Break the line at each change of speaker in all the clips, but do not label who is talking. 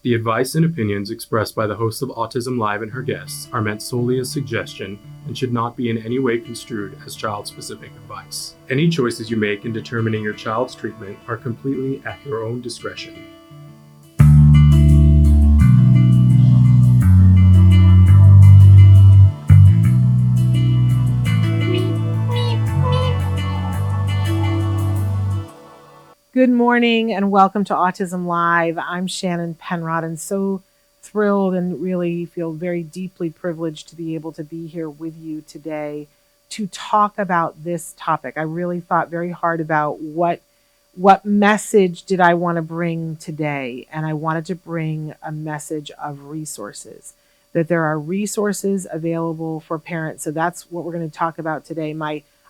The advice and opinions expressed by the host of Autism Live and her guests are meant solely as suggestion and should not be in any way construed as child-specific advice. Any choices you make in determining your child's treatment are completely at your own discretion.
Good morning and welcome to Autism Live. I'm Shannon Penrod and so thrilled and really feel very deeply privileged to be able to be here with you today to talk about this topic. I really thought very hard about what message did I want to bring today, and I wanted to bring a message of resources, that there are resources available for parents. So that's what we're going to talk about today.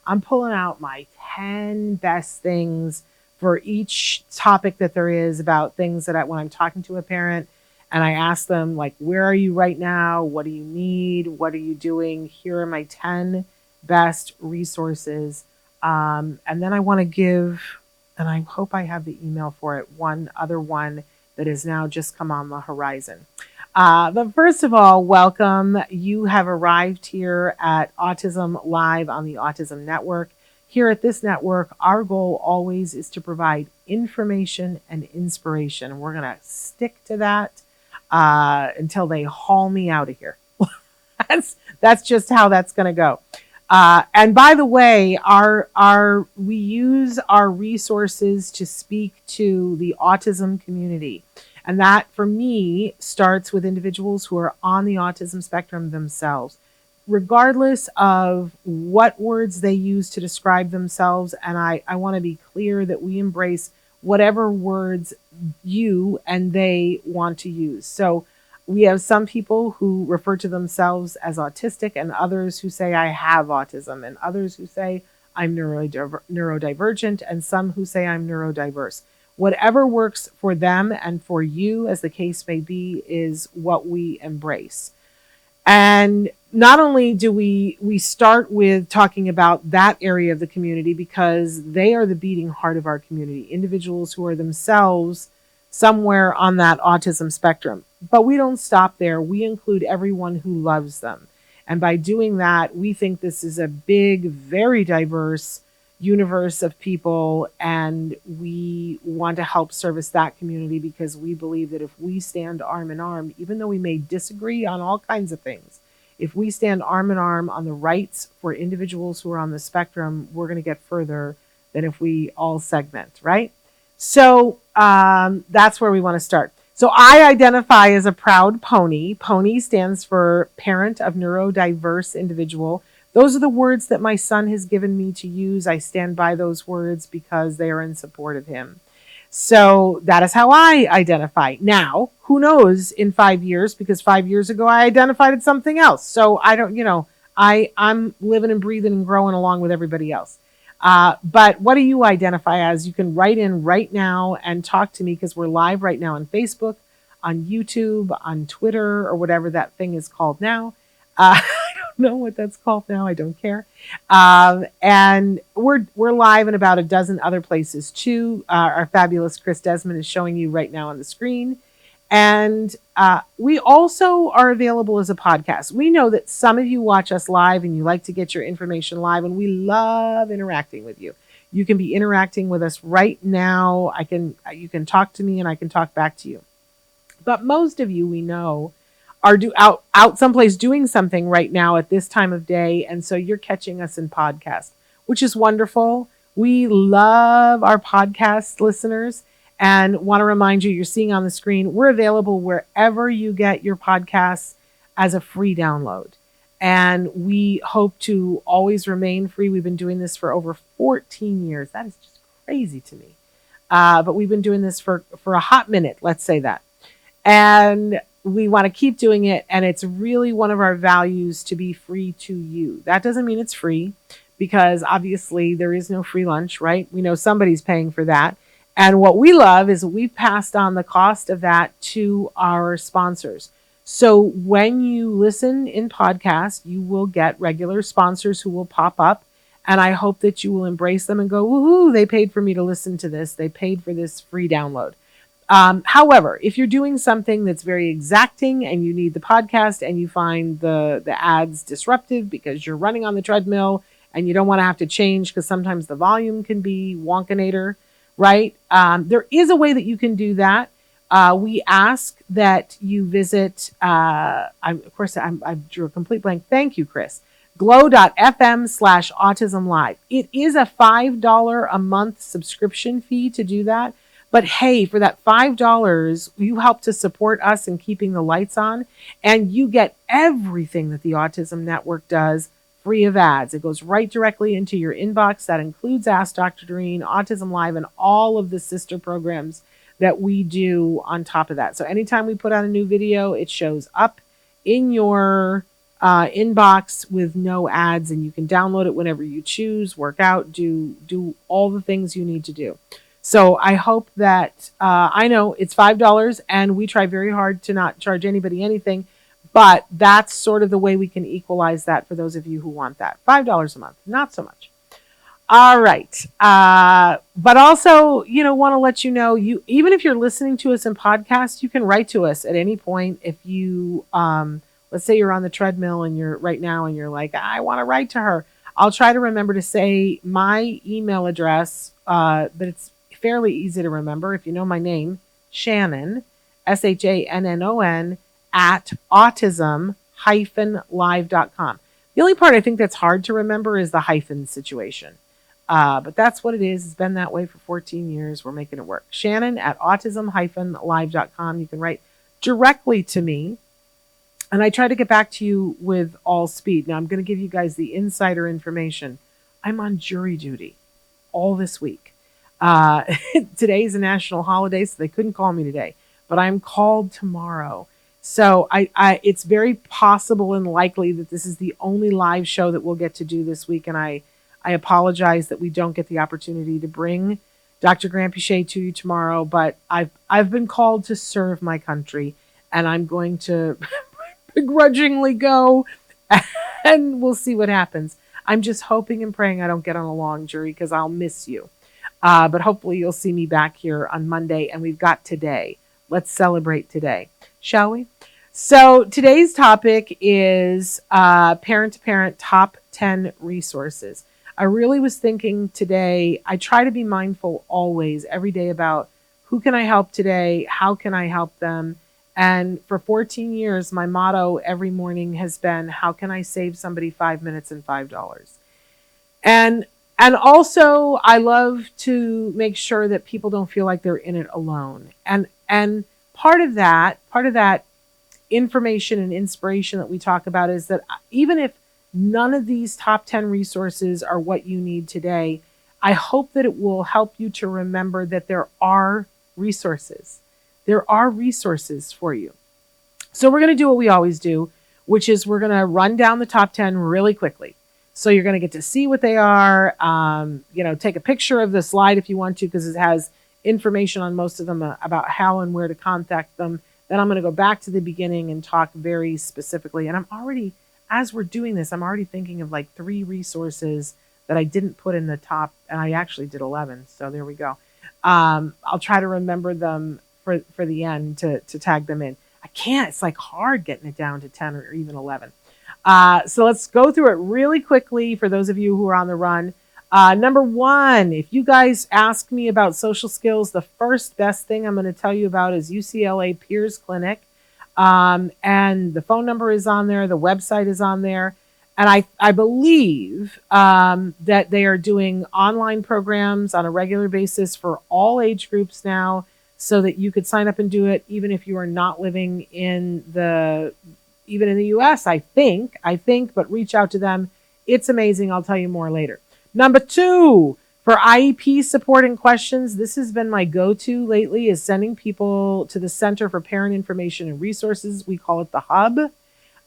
I'm pulling out my 10 best things for each topic that there is about things that when I'm talking to a parent and I ask them, like, where are you right now? What do you need? What are you doing? Here are my 10 best resources. And then I want to give, and I hope I have the email for it, one other one that has now just come on the horizon. But first of all, welcome. You have arrived here at Autism Live on the Autism Network. Here at this network, our goal always is to provide information and inspiration. We're going to stick to that until they haul me out of here. That's just how that's going to go. And by the way, we use our resources to speak to the autism community. And that, for me, starts with individuals who are on the autism spectrum themselves, regardless of what words they use to describe themselves. And I want to be clear that we embrace whatever words you and they want to use. So we have some people who refer to themselves as autistic, and others who say I have autism, and others who say I'm neurodivergent, and some who say I'm neurodiverse. Whatever works for them and for you, as the case may be, is what we embrace. And not only do we start with talking about that area of the community because they are the beating heart of our community, individuals who are themselves somewhere on that autism spectrum. But we don't stop there. We include everyone who loves them. And by doing that, we think this is a big, very diverse universe of people, and we want to help service that community because we believe that if we stand arm in arm, even though we may disagree on all kinds of things, if we stand arm in arm on the rights for individuals who are on the spectrum, we're going to get further than if we all segment, right? So that's where we want to start. So I identify as a proud pony. Pony stands for parent of neurodiverse individual. Those are the words that my son has given me to use. I stand by those words because they are in support of him. So that is how I identify. Now, who knows in 5 years, because 5 years ago I identified as something else. So I don't, I'm living and breathing and growing along with everybody else. But what do you identify as? You can write in right now and talk to me because we're live right now on Facebook, on YouTube, on Twitter, or whatever that thing is called now. I don't know what that's called now. I don't care. And we're live in about a dozen other places too. Our fabulous Chris Desmond is showing you right now on the screen. And we also are available as a podcast. We know that some of you watch us live and you like to get your information live, and we love interacting with you. You can be interacting with us right now. You can talk to me and I can talk back to you. But most of you, we know, are out someplace doing something right now at this time of day. And so you're catching us in podcast, which is wonderful. We love our podcast listeners and want to remind you, you're seeing on the screen, we're available wherever you get your podcasts as a free download. And we hope to always remain free. We've been doing this for over 14 years. That is just crazy to me. But we've been doing this for a hot minute, let's say that. And we want to keep doing it, and it's really one of our values to be free to you. That doesn't mean it's free, because obviously there is no free lunch, right? We know somebody's paying for that. And what we love is we've passed on the cost of that to our sponsors. So when you listen in podcasts, you will get regular sponsors who will pop up, and I hope that you will embrace them and go, woohoo, they paid for me to listen to this. They paid for this free download. However, if you're doing something that's very exacting and you need the podcast and you find the ads disruptive because you're running on the treadmill and you don't want to have to change because sometimes the volume can be wonkinator, right? There is a way that you can do that. We ask that you visit, I drew a complete blank. Thank you, Chris. glow.fm/autism-live. It is a $5 a month subscription fee to do that. But hey, for that $5, you help to support us in keeping the lights on, and you get everything that the Autism Network does free of ads. It goes right directly into your inbox. That includes Ask Dr. Doreen, Autism Live, and all of the sister programs that we do on top of that. So anytime we put out a new video, it shows up in your inbox with no ads, and you can download it whenever you choose, work out, do all the things you need to do. So I hope that, I know it's $5 and we try very hard to not charge anybody anything, but that's sort of the way we can equalize that for those of you who want that. $5 a month, not so much. All right. But also, want to let you know, even if you're listening to us in podcast, you can write to us at any point. If you, let's say you're on the treadmill and you're right now and you're like, I want to write to her. I'll try to remember to say my email address, but it's fairly easy to remember. If you know my name, Shannon, SHANNON, at autism-live.com. The only part I think that's hard to remember is the hyphen situation. But that's what it is. It's been that way for 14 years. We're making it work. Shannon at autism-live.com. You can write directly to me. And I try to get back to you with all speed. Now, I'm going to give you guys the insider information. I'm on jury duty all this week. Today's a national holiday, so they couldn't call me today, but I'm called tomorrow. So it's very possible and likely that this is the only live show that we'll get to do this week. And I apologize that we don't get the opportunity to bring Dr. Grant Pichet to you tomorrow, but I've been called to serve my country, and I'm going to begrudgingly go, and we'll see what happens. I'm just hoping and praying I don't get on a long jury because I'll miss you. But hopefully you'll see me back here on Monday, and we've got today. Let's celebrate today, shall we? So today's topic is parent-to-parent top 10 resources. I really was thinking today, I try to be mindful always, every day, about who can I help today? How can I help them? And for 14 years, my motto every morning has been, how can I save somebody 5 minutes and $5? And also, I love to make sure that people don't feel like they're in it alone. And part of that information and inspiration that we talk about is that even if none of these top 10 resources are what you need today, I hope that it will help you to remember that there are resources. There are resources for you. So we're going to do what we always do, which is we're going to run down the top 10 really quickly. So you're going to get to see what they are. Take a picture of the slide if you want to, because it has information on most of them about how and where to contact them. Then I'm going to go back to the beginning and talk very specifically. And I'm already, as we're doing this, I'm already thinking of like 3 resources that I didn't put in the top, and I actually did 11. So there we go. I'll try to remember them for the end to tag them in. I can't. It's like hard getting it down to 10 or even 11. So let's go through it really quickly for those of you who are on the run. Number 1, if you guys ask me about social skills, the first best thing I'm going to tell you about is UCLA Peers Clinic. And the phone number is on there. The website is on there. And I believe that they are doing online programs on a regular basis for all age groups now, so that you could sign up and do it even if you are not living in the US, I think, but reach out to them. It's amazing. I'll tell you more later. Number 2, for IEP support and questions, this has been my go-to lately, is sending people to the Center for Parent Information and Resources. We call it the Hub.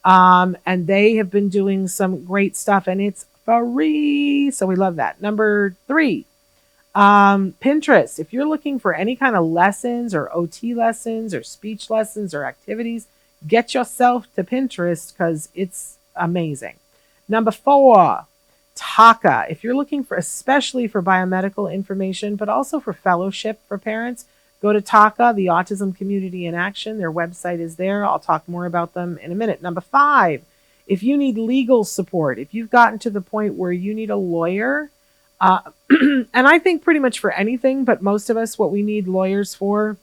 And they have been doing some great stuff, and it's free. So we love that. Number 3, Pinterest. If you're looking for any kind of lessons or OT lessons or speech lessons or activities, get yourself to Pinterest because it's amazing. Number 4, Taka. If you're looking for, especially for biomedical information, but also for fellowship for parents, Go to TACA, the Autism Community in Action. Their website is there. I'll talk more about them in a minute. Number 5, if you need legal support, if you've gotten to the point where you need a lawyer, and I think pretty much for anything, but most of us, what we need lawyers for,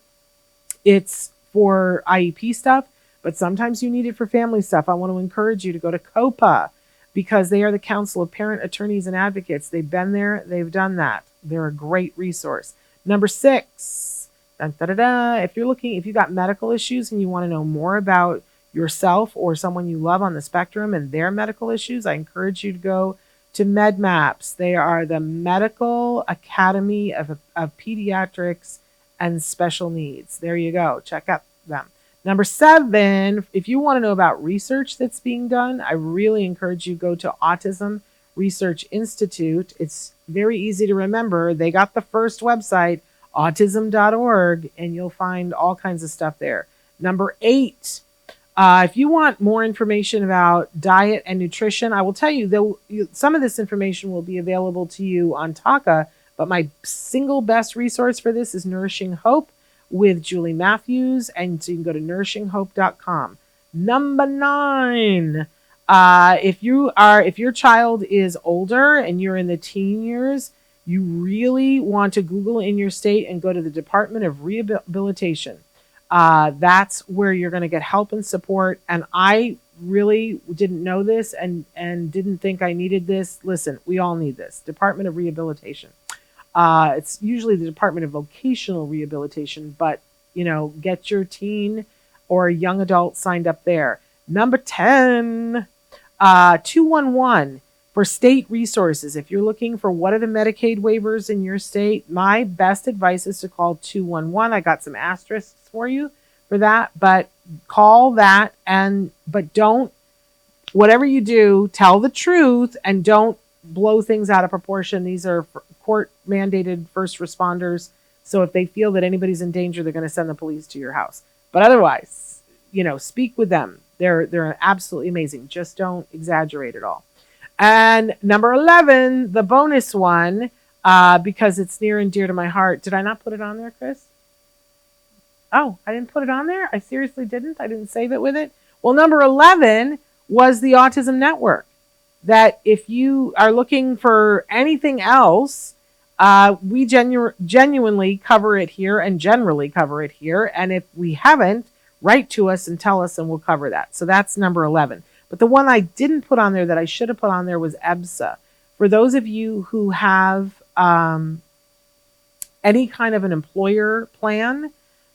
it's for IEP stuff, but sometimes you need it for family stuff. I want to encourage you to go to COPA because they are the Council of Parent Attorneys and Advocates. They've been there. They've done that. They're a great resource. Number 6, if you got medical issues and you want to know more about yourself or someone you love on the spectrum and their medical issues, I encourage you to go to MedMaps. They are the Medical Academy of Pediatrics and Special Needs. There you go. Check out them. Number 7, if you want to know about research that's being done, I really encourage you to go to Autism Research Institute. It's very easy to remember. They got the first website, autism.org, and you'll find all kinds of stuff there. Number 8, if you want more information about diet and nutrition, I will tell you, some of this information will be available to you on TACA, but my single best resource for this is Nourishing Hope with Julie Matthews, and so you can go to nourishinghope.com. Number 9, if your child is older and you're in the teen years, you really want to Google in your state and go to the Department of Rehabilitation. That's where you're going to get help and support. And I really didn't know this and didn't think I needed this. Listen, we all need this. Department of Rehabilitation. It's usually the Department of Vocational Rehabilitation, but get your teen or young adult signed up there. Number 10, 211 for state resources. If you're looking for what are the Medicaid waivers in your state, my best advice is to call 211. I got some asterisks for you for that, but call that but don't, whatever you do, tell the truth and don't blow things out of proportion. These are court mandated first responders. So if they feel that anybody's in danger, they're going to send the police to your house. But otherwise, speak with them. They're absolutely amazing. Just don't exaggerate at all. And number 11, the bonus one, because it's near and dear to my heart. Did I not put it on there, Chris? Oh, I didn't put it on there? I seriously didn't? I didn't save it with it? Well, number 11 was the Autism Network. That if you are looking for anything else, we genuinely cover it here and generally cover it here. And if we haven't, write to us and tell us and we'll cover that. So that's number 11. But the one I didn't put on there that I should have put on there was EBSA. For those of you who have any kind of an employer plan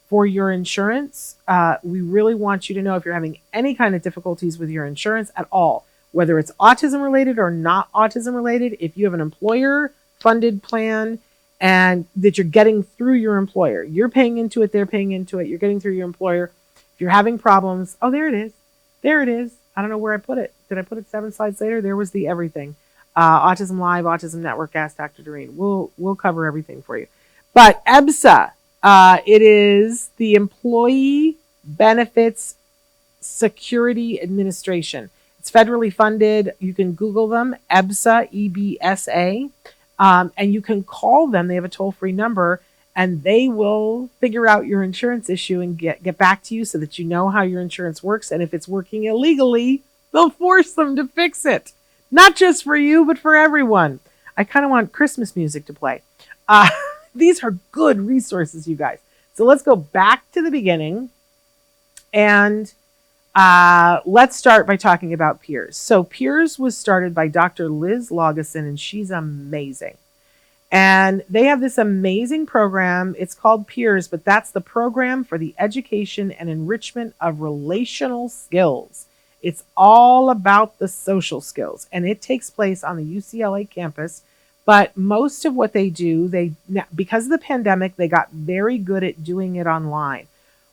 for your insurance, we really want you to know if you're having any kind of difficulties with your insurance at all, whether it's autism related or not autism related, if you have an employer funded plan and that you're getting through your employer, you're paying into it, they're paying into it, you're getting through your employer. If you're having problems, oh, there it is. There it is. I don't know where I put it. Did I put it 7 slides later? There was the everything. Autism-live, Autism Network, Ask Dr. Doreen. We'll cover everything for you. But EBSA, it is the Employee Benefits Security Administration. It's federally funded. You can Google them, EBSA, E-B-S-A, and you can call them. They have a toll-free number, and they will figure out your insurance issue and get back to you so that you know how your insurance works. And if it's working illegally, they'll force them to fix it. Not just for you, but for everyone. I kind of want Christmas music to play. These are good resources, you guys. So let's go back to the beginning and let's start by talking about Peers. So Peers was started by Dr. Liz Lageson, and she's amazing. And they have this amazing program. It's called Peers, but that's the program for the education and enrichment of relational skills. It's all about the social skills, and it takes place on the UCLA campus. But most of what they do, because of the pandemic, they got very good at doing it online,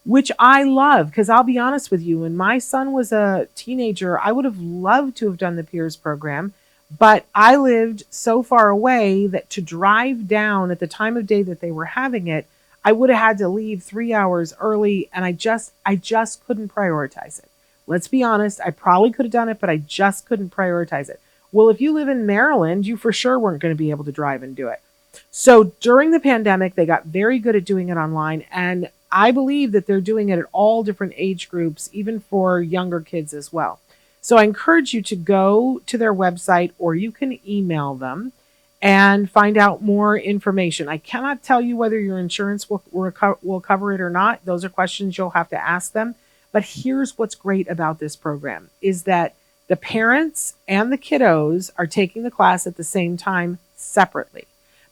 which I love, because I'll be honest with you, when my son was a teenager, I would have loved to have done the Peers program, but I lived so far away that to drive down at the time of day that they were having it, I would have had to leave 3 hours early, and I just couldn't prioritize it. Let's be honest, I probably could have done it, but I just couldn't prioritize it. Well, if you live in Maryland, you for sure weren't going to be able to drive and do it. So during the pandemic, they got very good at doing it online. And I believe that they're doing it at all different age groups, even for younger kids as well. So I encourage you to go to their website, or you can email them and find out more information. I cannot tell you whether your insurance will cover it or not. Those are questions you'll have to ask them. But here's what's great about this program is that the parents and the kiddos are taking the class at the same time separately,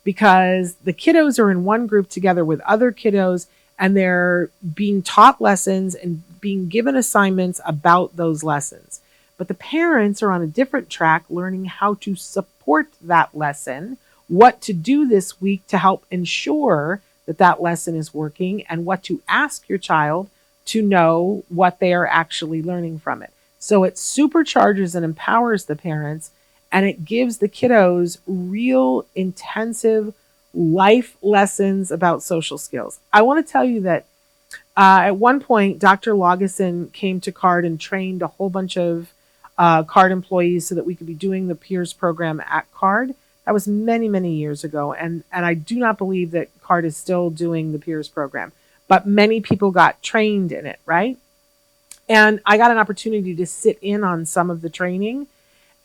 because the kiddos are in one group together with other kiddos, and they're being taught lessons and being given assignments about those lessons. But the parents are on a different track, learning how to support that lesson, what to do this week to help ensure that that lesson is working, and what to ask your child to know what they are actually learning from it. So it supercharges and empowers the parents, and it gives the kiddos real intensive life lessons about social skills. I want to tell you that at one point, Dr. Lageson came to CARD and trained a whole bunch of CARD employees so that we could be doing the peers program at CARD. That was many, many years ago. And I do not believe that CARD is still doing the peers program, but many people got trained in it, right? And I got an opportunity to sit in on some of the training.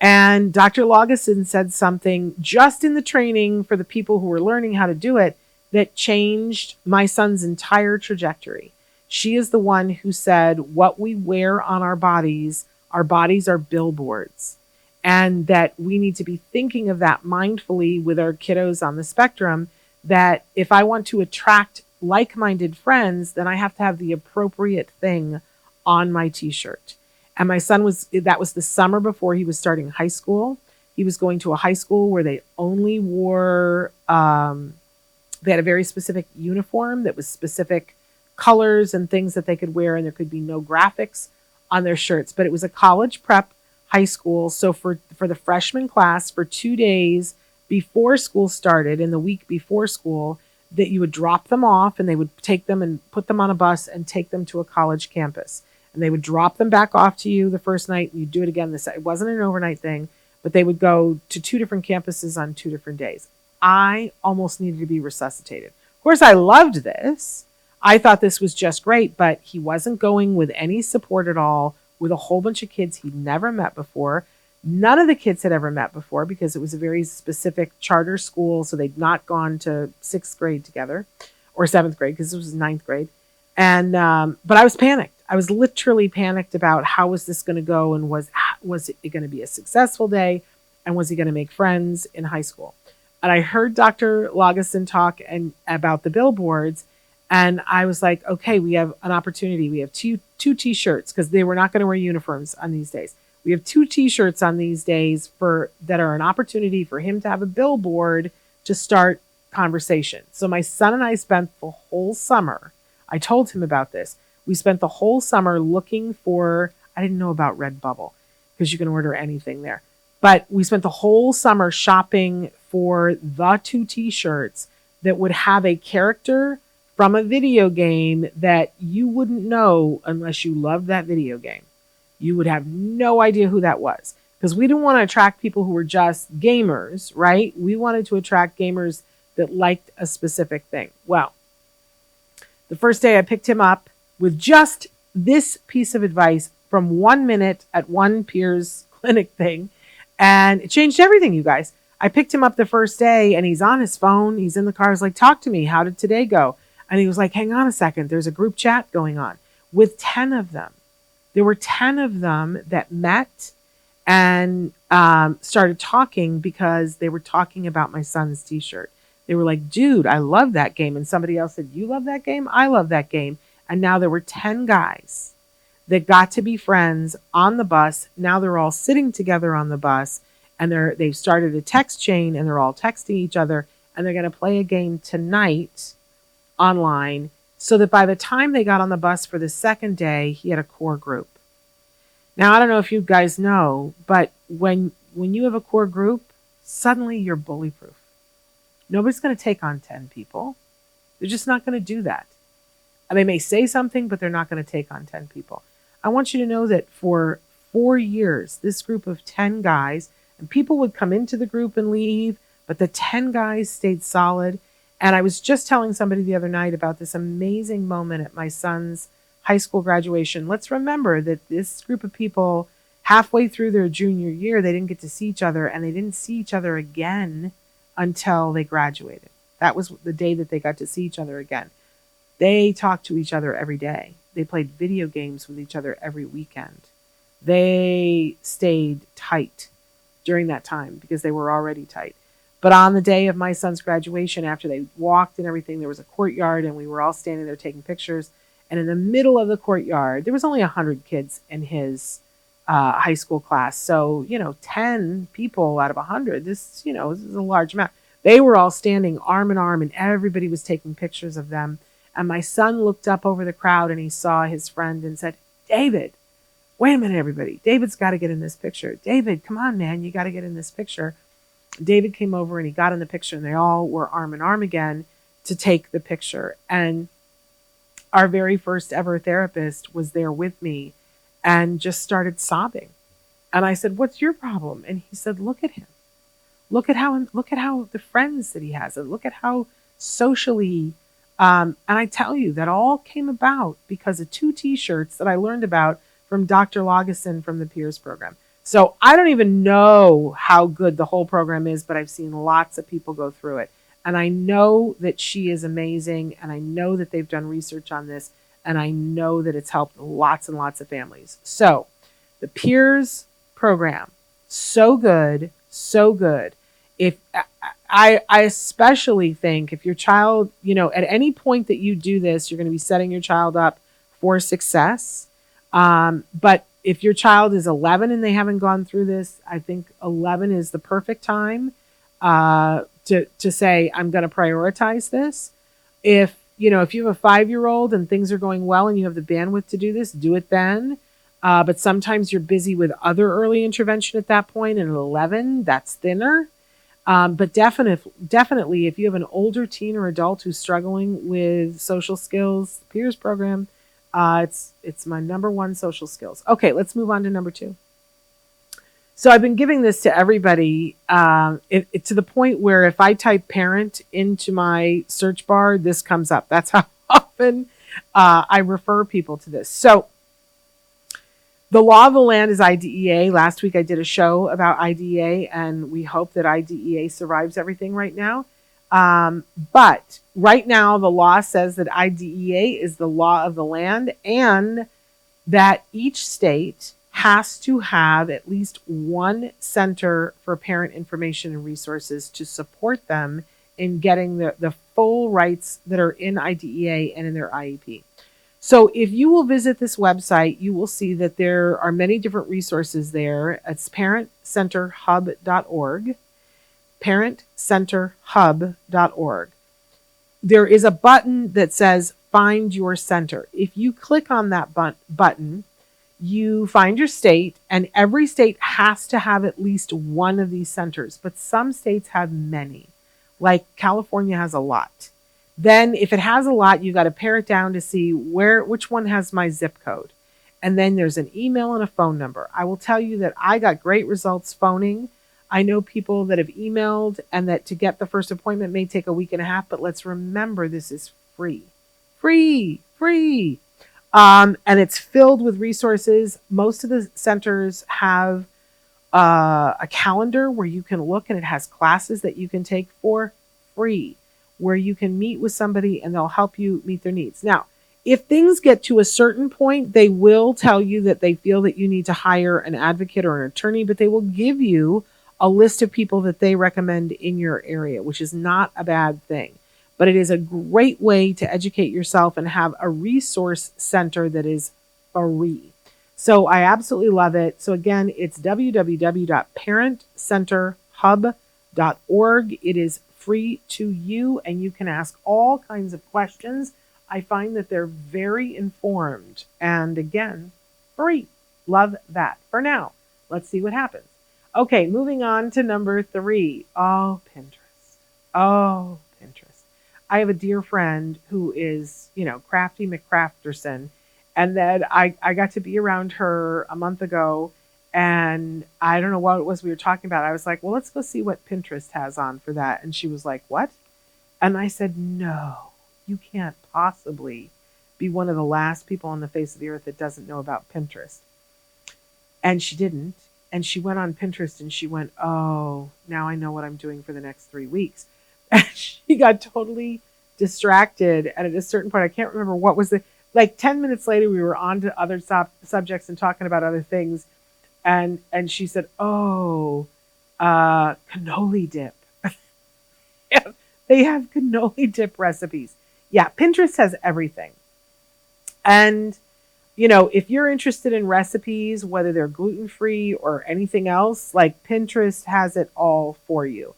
And Dr. Lageson said something just in the training for the people who were learning how to do it that changed my son's entire trajectory. She is the one who said, what we wear on our bodies are billboards, and that we need to be thinking of that mindfully with our kiddos on the spectrum, that if I want to attract like-minded friends, then I have to have the appropriate thing on my t-shirt. And my son that was the summer before he was starting high school. He was going to a high school where they only wore, they had a very specific uniform that was specific colors and things that they could wear, and there could be no graphics on their shirts. But it was a college prep high school. So for the freshman class, for 2 days before school started, in the week before school, that you would drop them off, and they would take them and put them on a bus and take them to a college campus. And they would drop them back off to you the first night, and you'd do it again. It wasn't an overnight thing, but they would go to 2 different campuses on 2 different days. I almost needed to be resuscitated. Of course, I loved this. I thought this was just great, but he wasn't going with any support at all, with a whole bunch of kids he'd never met before. None of the kids had ever met before, because it was a very specific charter school, so they'd not gone to 6th grade together, or 7th grade, because it was 9th grade. And but I was panicked. I was literally panicked about how was this going to go, and was it going to be a successful day, and was he going to make friends in high school? And I heard Dr. Lageson talk about the billboards, and I was like, okay, we have an opportunity. We have two t-shirts, because they were not going to wear uniforms on these days. We have 2 t-shirts on these days that are an opportunity for him to have a billboard to start conversation. So my son and I spent the whole summer, I told him about this. We spent the whole summer looking for, I didn't know about Redbubble, because you can order anything there. But we spent the whole summer shopping for the 2 t-shirts that would have a character from a video game that you wouldn't know unless you loved that video game. You would have no idea who that was, because we didn't want to attract people who were just gamers, right? We wanted to attract gamers that liked a specific thing. Well, the first day I picked him up with just this piece of advice from 1 minute at one peers clinic thing, and it changed everything, you guys. I picked him up the first day, and he's on his phone. He's in the car. He's like, talk to me. How did today go? And he was like, hang on a second. There's a group chat going on with 10 of them. There were 10 of them that met and started talking, because they were talking about my son's t-shirt. They were like, dude, I love that game. And somebody else said, you love that game? I love that game. And now there were 10 guys that got to be friends on the bus. Now they're all sitting together on the bus, and they've started a text chain, and they're all texting each other, and they're going to play a game tonight online, so that by the time they got on the bus for the second day, he had a core group. Now, I don't know if you guys know, but when you have a core group, suddenly you're bully proof. Nobody's going to take on 10 people. They're just not going to do that. And they may say something, but they're not going to take on 10 people. I want you to know that for 4 years, this group of 10 guys, and people would come into the group and leave, but the 10 guys stayed solid. And I was just telling somebody the other night about this amazing moment at my son's high school graduation. Let's remember that this group of people, halfway through their junior year, they didn't get to see each other, and they didn't see each other again until they graduated. That was the day that they got to see each other again. They talked to each other every day. They played video games with each other every weekend. They stayed tight during that time because they were already tight. But on the day of my son's graduation, after they walked and everything, there was a courtyard, and we were all standing there taking pictures. And in the middle of the courtyard, there was only 100 kids in his high school class. So, 10 people out of 100, this is a large amount. They were all standing arm in arm, and everybody was taking pictures of them. And my son looked up over the crowd, and he saw his friend and said, "David, wait a minute, everybody. David's got to get in this picture. David, come on, man. You got to get in this picture." David came over and he got in the picture, and they all were arm in arm again to take the picture. And our very first ever therapist was there with me and just started sobbing. And I said, "What's your problem?" And he said, "Look at him. Look at how the friends that he has, and look at how socially." And I tell you, that all came about because of 2 T-shirts that I learned about from Dr. Lageson from the Peers program. So I don't even know how good the whole program is, but I've seen lots of people go through it. And I know that she is amazing, and I know that they've done research on this, and I know that it's helped lots and lots of families. So the Peers program, so good, so good. If I especially think if your child, at any point that you do this, you're going to be setting your child up for success. But if your child is 11 and they haven't gone through this, I think 11 is the perfect time to say, I'm going to prioritize this. If you have a 5-year-old and things are going well and you have the bandwidth to do this, do it then. But sometimes you're busy with other early intervention at that point, and at 11, that's thinner. But definitely, if you have an older teen or adult who's struggling with social skills, Peers program, it's my number 1 social skills. Okay, let's move on to number 2. So I've been giving this to everybody to the point where if I type parent into my search bar, this comes up. That's how often I refer people to this. So the law of the land is IDEA. Last week I did a show about IDEA, and we hope that IDEA survives everything right now. But right now the law says that IDEA is the law of the land, and that each state has to have at least 1 center for parent information and resources to support them in getting the full rights that are in IDEA and in their IEP. So if you will visit this website, you will see that there are many different resources there. It's parentcenterhub.org, parentcenterhub.org. There is a button that says Find Your Center. If you click on that button, you find your state, and every state has to have at least 1 of these centers, but some states have many. Like California has a lot. Then if it has a lot, you got to pare it down to see which one has my zip code. And then there's an email and a phone number. I will tell you that I got great results phoning. I know people that have emailed, and that to get the first appointment may take a week and a half, but let's remember this is free. Free. And it's filled with resources. Most of the centers have a calendar where you can look, and it has classes that you can take for free, where you can meet with somebody and they'll help you meet their needs. Now, if things get to a certain point, they will tell you that they feel that you need to hire an advocate or an attorney, but they will give you a list of people that they recommend in your area, which is not a bad thing. But it is a great way to educate yourself and have a resource center that is free. So I absolutely love it. So again, it's www.parentcenterhub.org. It is free to you, and you can ask all kinds of questions. I find that they're very informed, and again, free. Love that. For now, let's see what happens. Okay, moving on to number 3. Oh, Pinterest. I have a dear friend who is, Crafty McCrafterson, and then I got to be around her a month ago, And I don't know what it was we were talking about. I was like, well, let's go see what Pinterest has on for that. And she was like, what? And I said, no, you can't possibly be one of the last people on the face of the earth that doesn't know about Pinterest. And she didn't. And she went on Pinterest and she went, oh, now I know what I'm doing for the next 3 weeks. And she got totally distracted. And at a certain point, I can't remember what was the, like 10 minutes later, we were on to other subjects and talking about other things. And she said, oh, cannoli dip. Yeah, they have cannoli dip recipes. Yeah, Pinterest has everything. And if you're interested in recipes, whether they're gluten-free or anything else, like Pinterest has it all for you.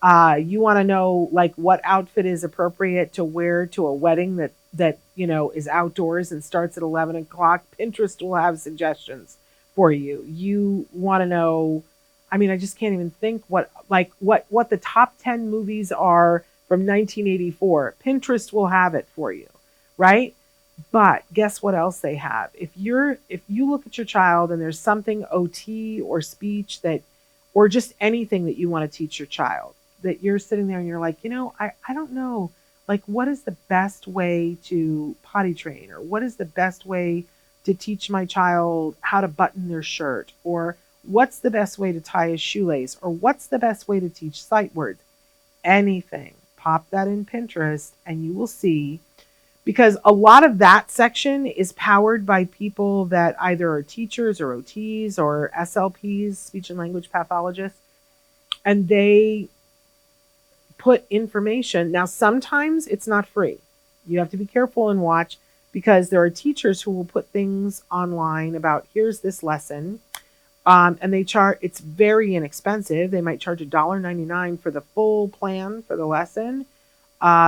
You want to know like what outfit is appropriate to wear to a wedding that is outdoors and starts at 11 o'clock. Pinterest will have suggestions for you. You want to know, I just can't even think what the top 10 movies are from 1984. Pinterest will have it for you, right? But guess what else they have? If you look at your child and there's something OT or speech or just anything that you want to teach your child, that you're sitting there and you're like, I don't know, like what is the best way to potty train, or what is the best way to teach my child how to button their shirt, or what's the best way to tie a shoelace, or what's the best way to teach sight words? Anything. Pop that in Pinterest and you will see, because a lot of that section is powered by people that either are teachers or OTs or SLPs, speech and language pathologists, and they put information. Now, sometimes it's not free. You have to be careful and watch, because there are teachers who will put things online about, here's this lesson, and they charge, it's very inexpensive. They might charge $1.99 for the full plan for the lesson,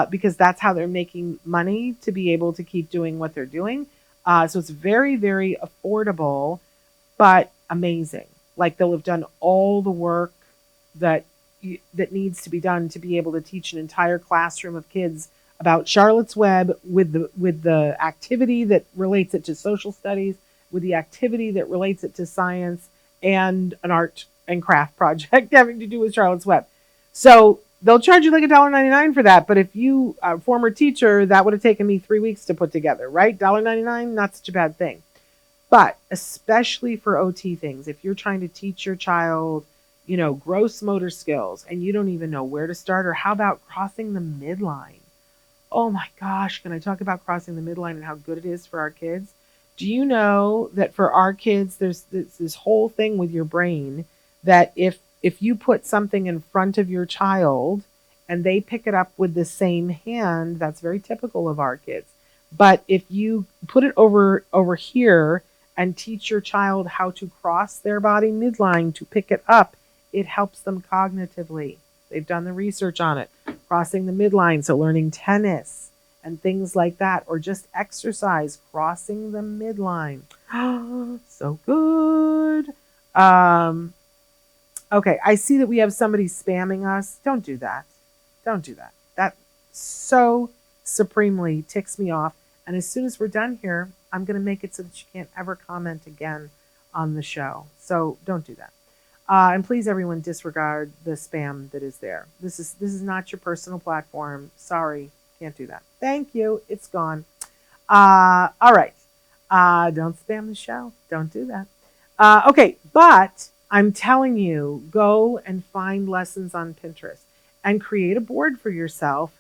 because that's how they're making money to be able to keep doing what they're doing. So it's very, very affordable, but amazing. Like they'll have done all the work that needs to be done to be able to teach an entire classroom of kids about Charlotte's Web with the activity that relates it to social studies, with the activity that relates it to science, and an art and craft project having to do with Charlotte's Web. So they'll charge you like $1.99 for that. But if you are a former teacher, that would have taken me 3 weeks to put together, right? $1.99, not such a bad thing. But especially for OT things, if you're trying to teach your child, gross motor skills, and you don't even know where to start, or how about crossing the midline? Oh my gosh, can I talk about crossing the midline and how good it is for our kids? Do you know that for our kids, there's this whole thing with your brain that if you put something in front of your child and they pick it up with the same hand, that's very typical of our kids. But if you put it over here and teach your child how to cross their body midline to pick it up, it helps them cognitively. They've done the research on it. Crossing the midline, so learning tennis and things like that, or just exercise, crossing the midline. So good. Okay, I see that we have somebody spamming us. Don't do that. Don't do that. That so supremely ticks me off. And as soon as we're done here, I'm going to make it so that you can't ever comment again on the show. So don't do that. And please, everyone, disregard the spam that is there. This is not your personal platform. Sorry, can't do that. Thank you. It's gone. All right. Don't spam the show. Don't do that. Okay, but I'm telling you, go and find lessons on Pinterest and create a board for yourself.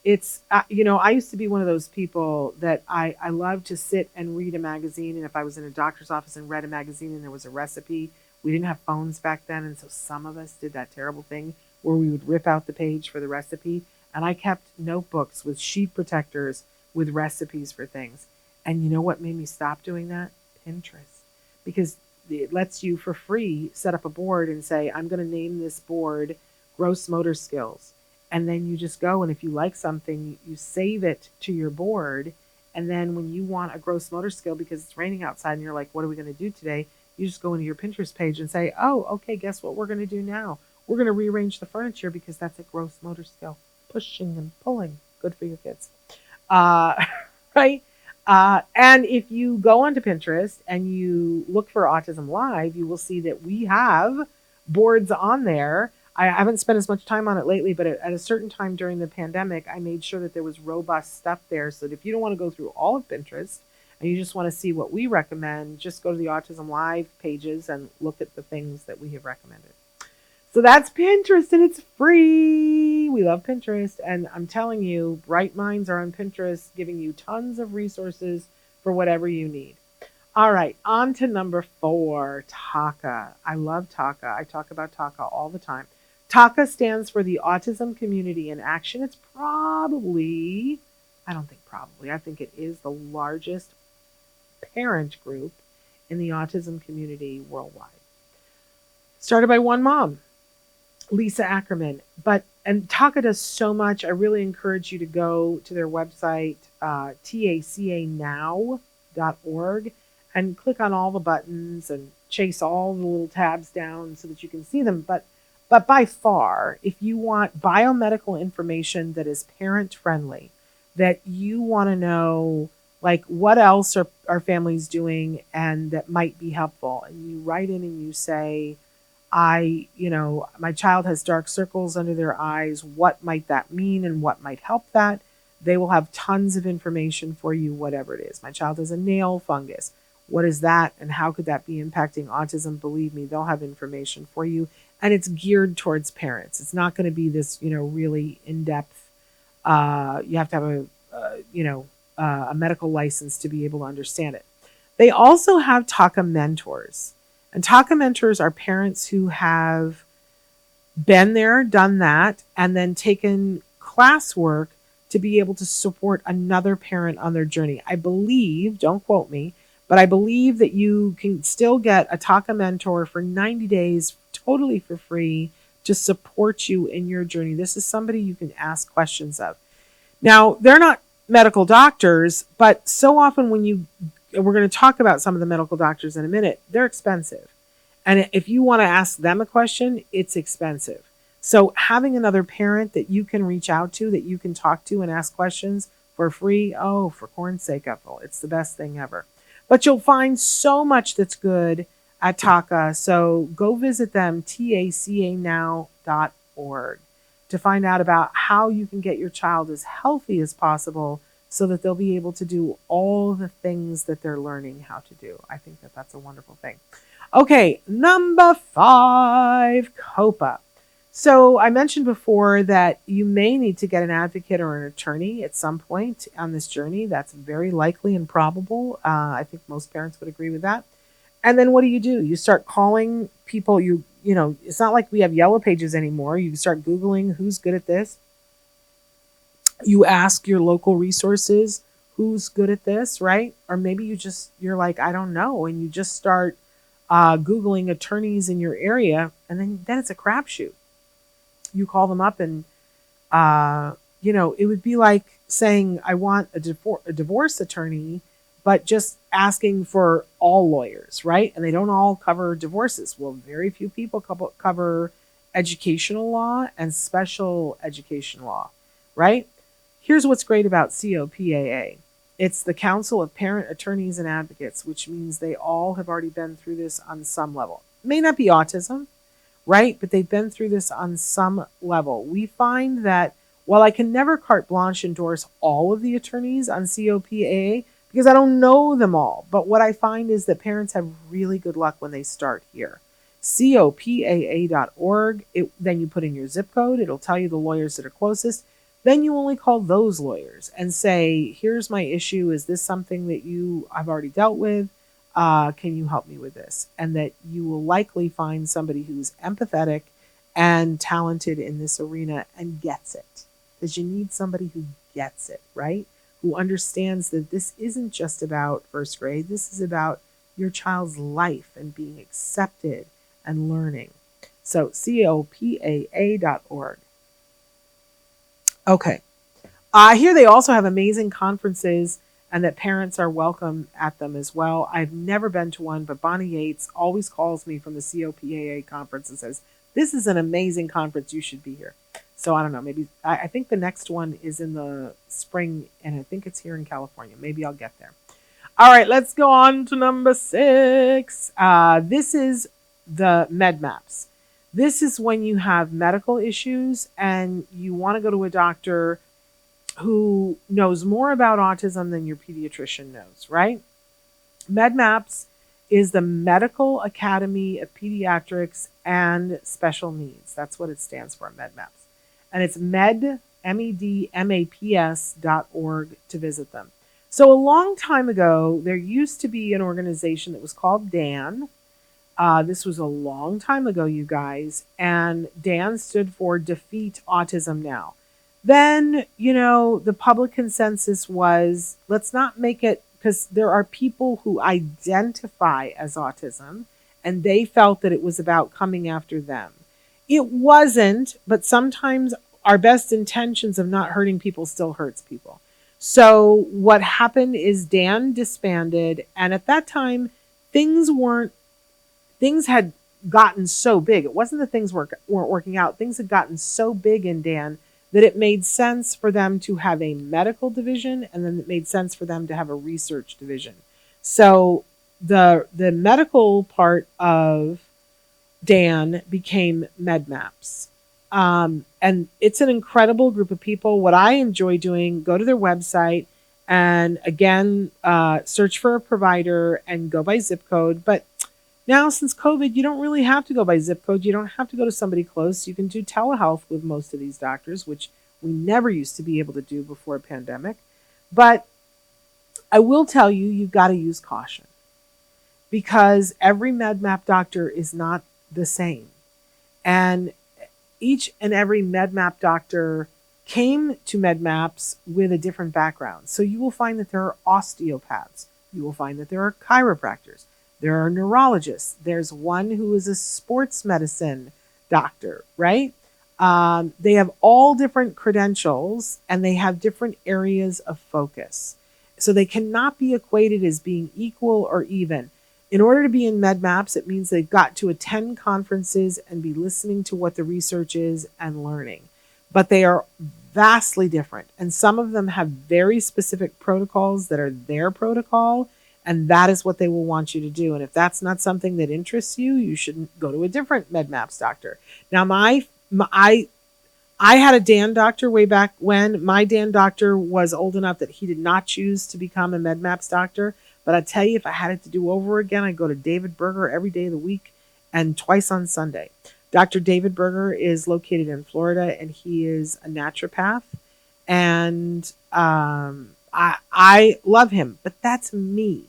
It's, I used to be one of those people that I love to sit and read a magazine. And if I was in a doctor's office and read a magazine and there was a recipe, we didn't have phones back then. And so some of us did that terrible thing where we would rip out the page for the recipe. And I kept notebooks with sheet protectors with recipes for things. And you know what made me stop doing that? Pinterest. Because it lets you for free set up a board and say, I'm going to name this board gross motor skills. And then you just go, and if you like something, you save it to your board. And then when you want a gross motor skill because it's raining outside and you're like, what are we going to do today? You just go into your Pinterest page and say, oh, okay, guess what we're going to do now? We're going to rearrange the furniture because that's a gross motor skill. Pushing and pulling. Good for your kids. Right? And if you go onto Pinterest and you look for Autism Live, you will see that we have boards on there. I haven't spent as much time on it lately, but at a certain time during the pandemic, I made sure that there was robust stuff there so that if you don't want to go through all of Pinterest and you just want to see what we recommend, just go to the Autism Live pages and look at the things that we have recommended. So that's Pinterest, and it's free. We love Pinterest. And I'm telling you, bright minds are on Pinterest, giving you tons of resources for whatever you need. All right, on to number 4, TACA. I love TACA. I talk about TACA all the time. TACA stands for the Autism Community in Action. It's probably, I think it is the largest parent group in the autism community worldwide. Started by one mom, Lisa Ackerman. And TACA does so much. I really encourage you to go to their website, tacanow.org, and click on all the buttons and chase all the little tabs down so that you can see them. But by far, if you want biomedical information that is parent friendly, that you want to know, like, what else are families doing and that might be helpful, and you write in and you say, my child has dark circles under their eyes. What might that mean and what might help that? They will have tons of information for you, whatever it is. My child has a nail fungus. What is that and how could that be impacting autism? Believe me, they'll have information for you. And it's geared towards parents. It's not going to be this, really in-depth. You have to have a medical license to be able to understand it. They also have TACA mentors. And TACA mentors are parents who have been there, done that, and then taken classwork to be able to support another parent on their journey. I believe, don't quote me, but I believe that you can still get a TACA mentor for 90 days totally for free to support you in your journey. This is somebody you can ask questions of. Now, they're not medical doctors, but so often we're going to talk about some of the medical doctors in a minute, they're expensive. And if you want to ask them a question, it's expensive. So having another parent that you can reach out to, that you can talk to and ask questions for free, for corn's sake, Ethel, it's the best thing ever. But you'll find so much that's good at TACA. So go visit them, tacanow.org, to find out about how you can get your child as healthy as possible so that they'll be able to do all the things that they're learning how to do. I think that that's a wonderful thing. Okay, number 5, COPA. So I mentioned before that you may need to get an advocate or an attorney at some point on this journey. That's very likely and probable. I think most parents would agree with that. And then what do? You start calling people. It's not like we have yellow pages anymore. You start Googling who's good at this. You ask your local resources who's good at this, right? Or maybe you're like, I don't know. And you just start Googling attorneys in your area. And then it's a crapshoot. You call them up and, it would be like saying, I want a divorce attorney, but just asking for all lawyers, right? And they don't all cover divorces. Well, very few people cover educational law and special education law, right? Here's what's great about COPAA. It's the Council of Parent Attorneys and Advocates, which means they all have already been through this on some level. It may not be autism, right? But they've been through this on some level. We find that while I can never carte blanche endorse all of the attorneys on COPAA, because I don't know them all, but what I find is that parents have really good luck when they start here. COPAA.org, then you put in your zip code, it'll tell you the lawyers that are closest. Then you only call those lawyers and say, here's my issue. Is this something that you have already dealt with? Can you help me with this? And that you will likely find somebody who's empathetic and talented in this arena and gets it. Because you need somebody who gets it, right? Who understands that this isn't just about first grade. This is about your child's life and being accepted and learning. So COPAA.org. Okay. Here they also have amazing conferences and that parents are welcome at them as well. I've never been to one, but Bonnie Yates always calls me from the COPAA conference and says, this is an amazing conference. You should be here. So I don't know. Maybe I think the next one is in the spring, and I think it's here in California. Maybe I'll get there. All right, let's go on to number 6. This is the med maps. This is when you have medical issues and you want to go to a doctor who knows more about autism than your pediatrician knows, right? MedMaps is the Medical Academy of Pediatrics and Special Needs. That's what it stands for, MedMaps. And it's medmaps.org to visit them. So a long time ago, there used to be an organization that was called DAN. This was a long time ago, you guys. And DAN stood for Defeat Autism Now. Then, the public consensus was, let's not make it, because there are people who identify as autism, and they felt that it was about coming after them. It wasn't, but sometimes our best intentions of not hurting people still hurts people. So what happened is Dan disbanded, and at that time, things had gotten so big. It wasn't that things weren't working out. Things had gotten so big in Dan that it made sense for them to have a medical division, and then it made sense for them to have a research division. So the medical part of Dan became MedMaps. And it's an incredible group of people. What I enjoy doing, go to their website and again, search for a provider and go by zip code. But now since COVID, you don't really have to go by zip code. You don't have to go to somebody close. You can do telehealth with most of these doctors, which we never used to be able to do before a pandemic. But I will tell you, you've got to use caution because every MedMap doctor is not the same. And each and every MedMap doctor came to MedMaps with a different background. So you will find that there are osteopaths. You will find that there are chiropractors. There are neurologists. There's one who is a sports medicine doctor, right? They have all different credentials and they have different areas of focus. So they cannot be equated as being equal or even. In order to be in MedMaps, it means they've got to attend conferences and be listening to what the research is and learning. But they are vastly different. And some of them have very specific protocols that are their protocol. And that is what they will want you to do. And if that's not something that interests you, you shouldn't go to a different MedMaps doctor. Now, I had a Dan doctor way back when. My Dan doctor was old enough that he did not choose to become a MedMaps doctor. But I tell you, if I had it to do over again, I'd go to David Berger every day of the week and twice on Sunday. Dr. David Berger is located in Florida, and he is a naturopath. And I love him, but that's me.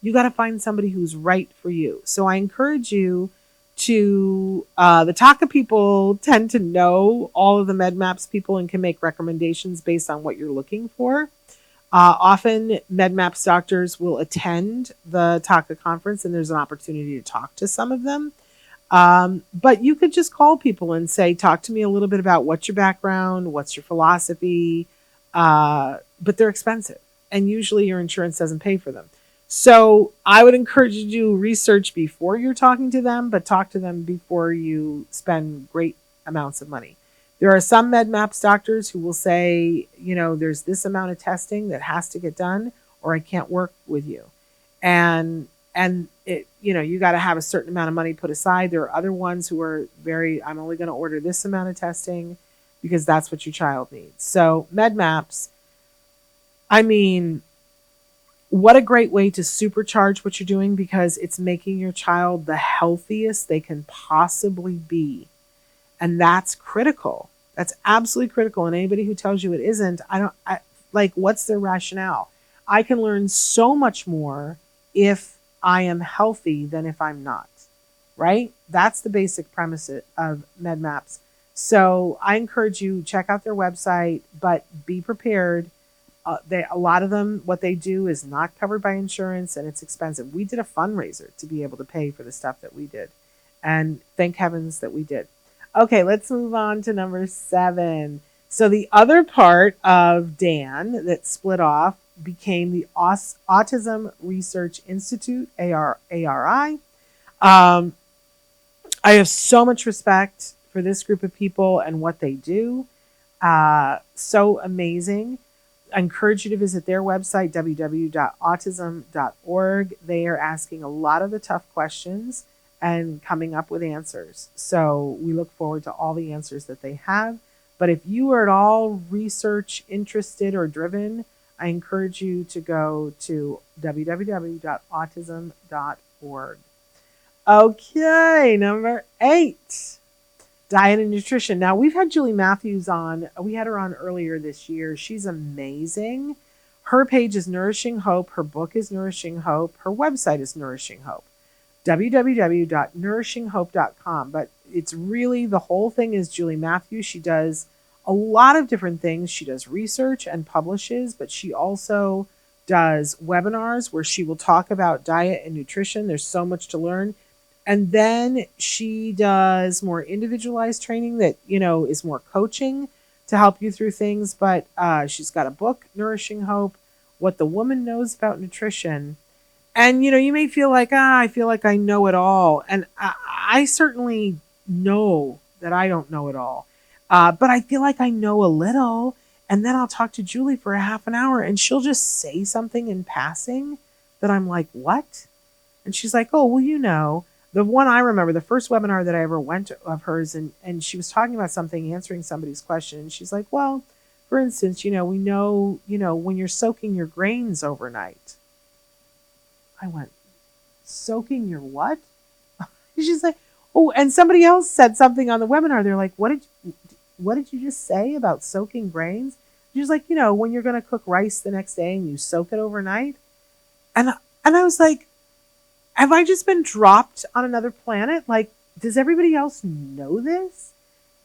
You got to find somebody who's right for you. So I encourage you to, the Taka people tend to know all of the MedMaps people and can make recommendations based on what you're looking for. Often MedMaps doctors will attend the Taka conference and there's an opportunity to talk to some of them. But you could just call people and say, talk to me a little bit about what's your background, what's your philosophy, but they're expensive and usually your insurance doesn't pay for them. So I would encourage you to do research before you're talking to them, but talk to them before you spend great amounts of money. There are some MedMaps doctors who will say, there's this amount of testing that has to get done or I can't work with you. And it, you got to have a certain amount of money put aside. There are other ones who are I'm only going to order this amount of testing because that's what your child needs. So MedMaps, what a great way to supercharge what you're doing because it's making your child the healthiest they can possibly be. And that's critical. That's absolutely critical. And anybody who tells you it isn't, what's their rationale? I can learn so much more if I am healthy than if I'm not, right? That's the basic premise of MedMaps. So I encourage you, check out their website, but be prepared. A lot of them, what they do is not covered by insurance and it's expensive. We did a fundraiser to be able to pay for the stuff that we did. And thank heavens that we did. Okay, let's move on to number 7. So the other part of Dan that split off became the Autism Research Institute, ARI. I have so much respect for this group of people and what they do. So amazing. I encourage you to visit their website, www.autism.org. They are asking a lot of the tough questions and coming up with answers. So we look forward to all the answers that they have. But if you are at all research interested or driven, I encourage you to go to www.autism.org. Okay, number 8, diet and nutrition. Now, we've had Julie Matthews on. We had her on earlier this year. She's amazing. Her page is Nourishing Hope. Her book is Nourishing Hope. Her website is Nourishing Hope, www.nourishinghope.com. But it's really, the whole thing is Julie Matthews. She does a lot of different things. She does research and publishes, but she also does webinars where she will talk about diet and nutrition. There's so much to learn. And then she does more individualized training that, is more coaching to help you through things. But she's got a book, Nourishing Hope, What the Woman Knows About Nutrition. And, you may feel like, I feel like I know it all. And I certainly know that I don't know it all. But I feel like I know a little. And then I'll talk to Julie for a half an hour and she'll just say something in passing that I'm like, what? And she's like, oh, well, the one I remember, the first webinar that I ever went to of hers, and she was talking about something, answering somebody's question. And she's like, well, for instance, we know, when you're soaking your grains overnight. I went, soaking your what? She's like, oh, and somebody else said something on the webinar. They're like, what did you just say about soaking grains? She's like, when you're going to cook rice the next day and you soak it overnight. And I was like, have I just been dropped on another planet? Like, does everybody else know this?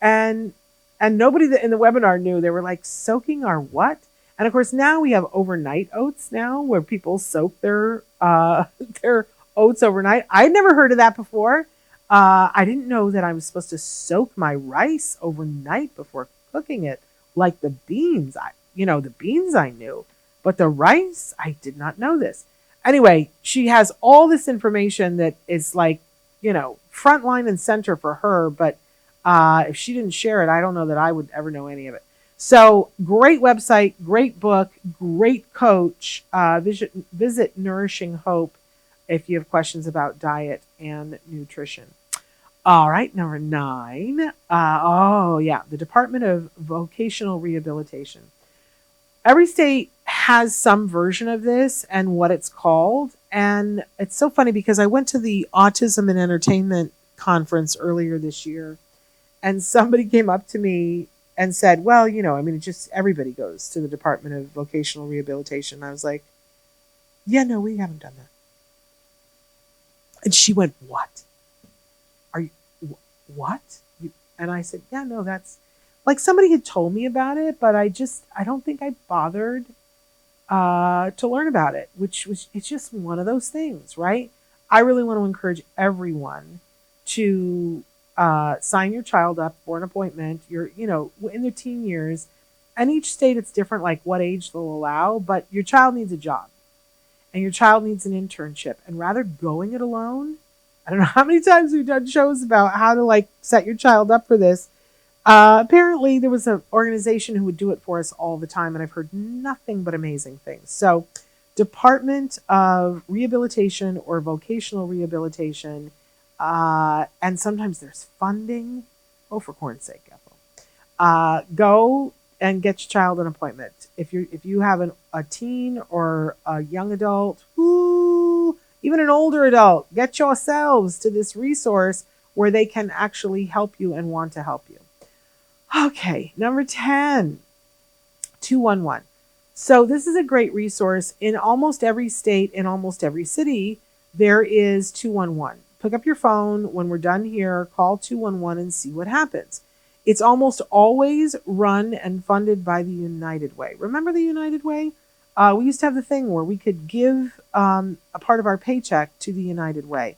And nobody in the webinar knew. They were like, soaking our what? And of course, now we have overnight oats now where people soak their oats overnight. I'd never heard of that before. I didn't know that I was supposed to soak my rice overnight before cooking it, like the beans. The beans I knew, but the rice, I did not know this. Anyway, she has all this information that is like, front line and center for her. But if she didn't share it, I don't know that I would ever know any of it. So great website, great book, great coach. Visit Nourishing Hope if you have questions about diet and nutrition. All right, number 9. The Department of Vocational Rehabilitation. Every state has some version of this and what it's called. And it's so funny because I went to the Autism and Entertainment conference earlier this year, and somebody came up to me and said, well, just everybody goes to the Department of Vocational Rehabilitation. I was like, yeah, no, we haven't done that. And she went, what? What? And I said, yeah, no, that's like somebody had told me about it, but I don't think I bothered to learn about it, it's just one of those things, right? I really want to encourage everyone to sign your child up for an appointment. You're, in their teen years, and each state it's different, like what age they'll allow, but your child needs a job and your child needs an internship, and rather going it alone. I don't know how many times we've done shows about how to set your child up for this. Apparently there was an organization who would do it for us all the time, and I've heard nothing but amazing things. So Department of Rehabilitation or Vocational Rehabilitation, and sometimes there's funding. Oh, for corn's sake, Ethel. Go and get your child an appointment. If you have a teen or a young adult, even an older adult, get yourselves to this resource where they can actually help you and want to help you. Okay, number 10, 211. So this is a great resource. In almost every state, in almost every city, there is 211. Pick up your phone. When we're done here, call 211 and see what happens. It's almost always run and funded by the United Way. Remember the United Way? We used to have the thing where we could give a part of our paycheck to the United Way.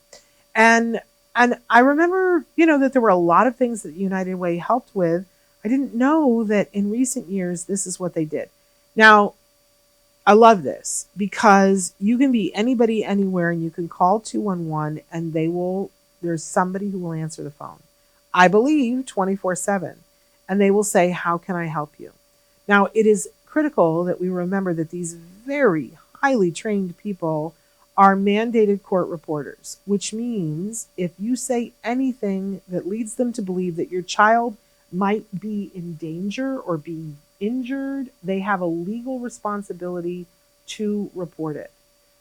And I remember, that there were a lot of things that United Way helped with. I didn't know that in recent years, this is what they did. Now, I love this because you can be anybody, anywhere, and you can call 211 and there's somebody who will answer the phone. I believe 24/7. And they will say, how can I help you? Now, it is critical that we remember that these very highly trained people are mandated court reporters, which means if you say anything that leads them to believe that your child might be in danger or being injured, they have a legal responsibility to report it.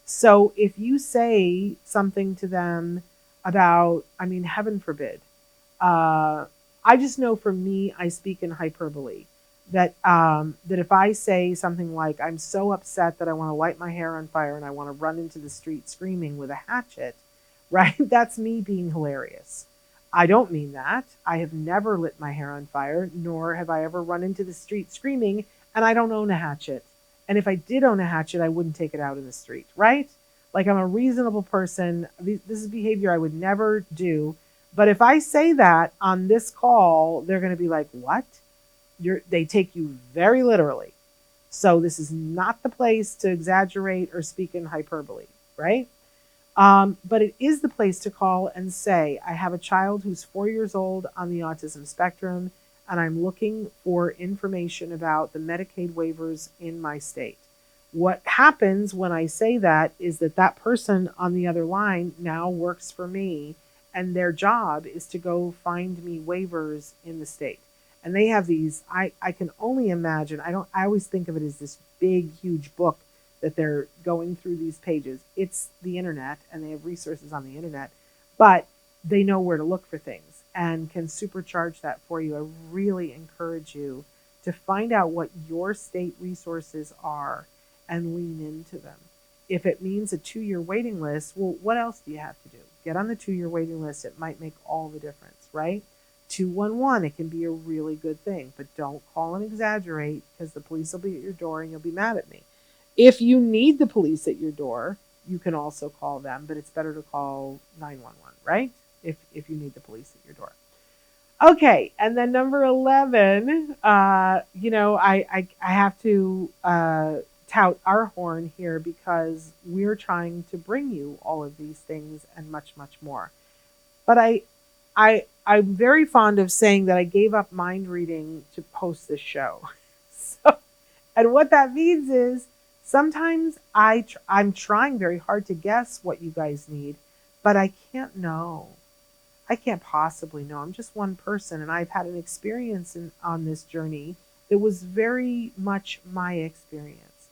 So if you say something to them about, heaven forbid, I just know for me, I speak in hyperbole. That if I say something like, I'm so upset that I want to light my hair on fire and I want to run into the street screaming with a hatchet, right? That's me being hilarious. I don't mean that. I have never lit my hair on fire, nor have I ever run into the street screaming, and I don't own a hatchet. And if I did own a hatchet, I wouldn't take it out in the street, right? Like, I'm a reasonable person. This is behavior I would never do. But if I say that on this call, they're going to be like, what? They take you very literally. So this is not the place to exaggerate or speak in hyperbole, right? But it is the place to call and say, I have a child who's 4 years old on the autism spectrum, and I'm looking for information about the Medicaid waivers in my state. What happens when I say that is that person on the other line now works for me, and their job is to go find me waivers in the state. And they have these, I can only imagine, I always think of it as this big, huge book that they're going through these pages. It's the internet, and they have resources on the internet, but they know where to look for things and can supercharge that for you. I really encourage you to find out what your state resources are and lean into them. If it means a 2-year waiting list, well, what else do you have to do? Get on the 2-year waiting list. It might make all the difference, right? 211, it can be a really good thing, but don't call and exaggerate, because the police will be at your door and you'll be mad at me. If you need the police at your door, you can also call them, but it's better to call 911, right? If you need the police at your door. Okay, and then number 11, I have to tout our horn here, because we're trying to bring you all of these things and much, much more. But I'm very fond of saying that I gave up mind reading to post this show. And what that means is sometimes I'm trying very hard to guess what you guys need, but I can't know. I can't possibly know. I'm just one person, and I've had an experience on this journey that was very much my experience.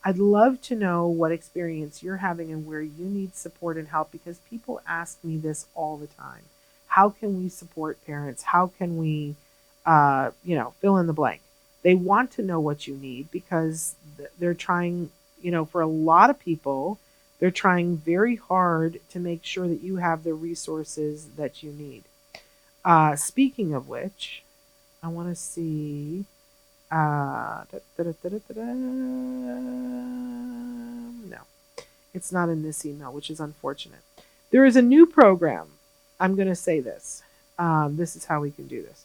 I'd love to know what experience you're having and where you need support and help, because people ask me this all the time. How can we support parents? How can we, fill in the blank? They want to know what you need, because they're trying, for a lot of people, they're trying very hard to make sure that you have the resources that you need. Speaking of which, I want to see. No, it's not in this email, which is unfortunate. There is a new program. I'm going to say this. This is how we can do this.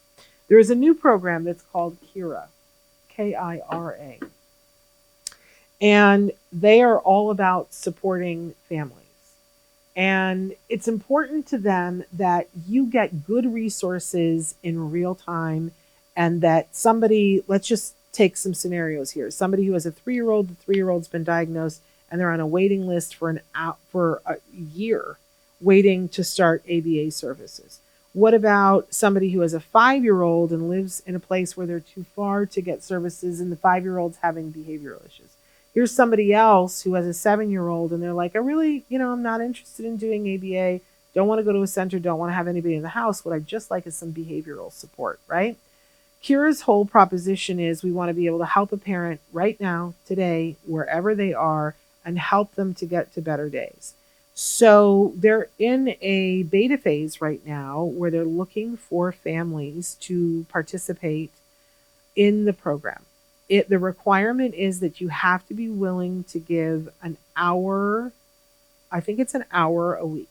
There is a new program that's called Kira, Kira. And they are all about supporting families. And it's important to them that you get good resources in real time, and that somebody, let's just take some scenarios here. Somebody who has a 3-year-old, the 3-year-old's been diagnosed, and they're on a waiting list for a year waiting to start ABA services. What about somebody who has a 5-year-old and lives in a place where they're too far to get services, and the 5-year-old's having behavioral issues? Here's somebody else who has a 7-year-old, and they're like, I really, I'm not interested in doing ABA, don't want to go to a center, don't want to have anybody in the house. What I'd just like is some behavioral support, right? Kira's whole proposition is we want to be able to help a parent right now, today, wherever they are, and help them to get to better days. So they're in a beta phase right now where they're looking for families to participate in the program. The requirement is that you have to be willing to give an hour, I think it's an hour a week.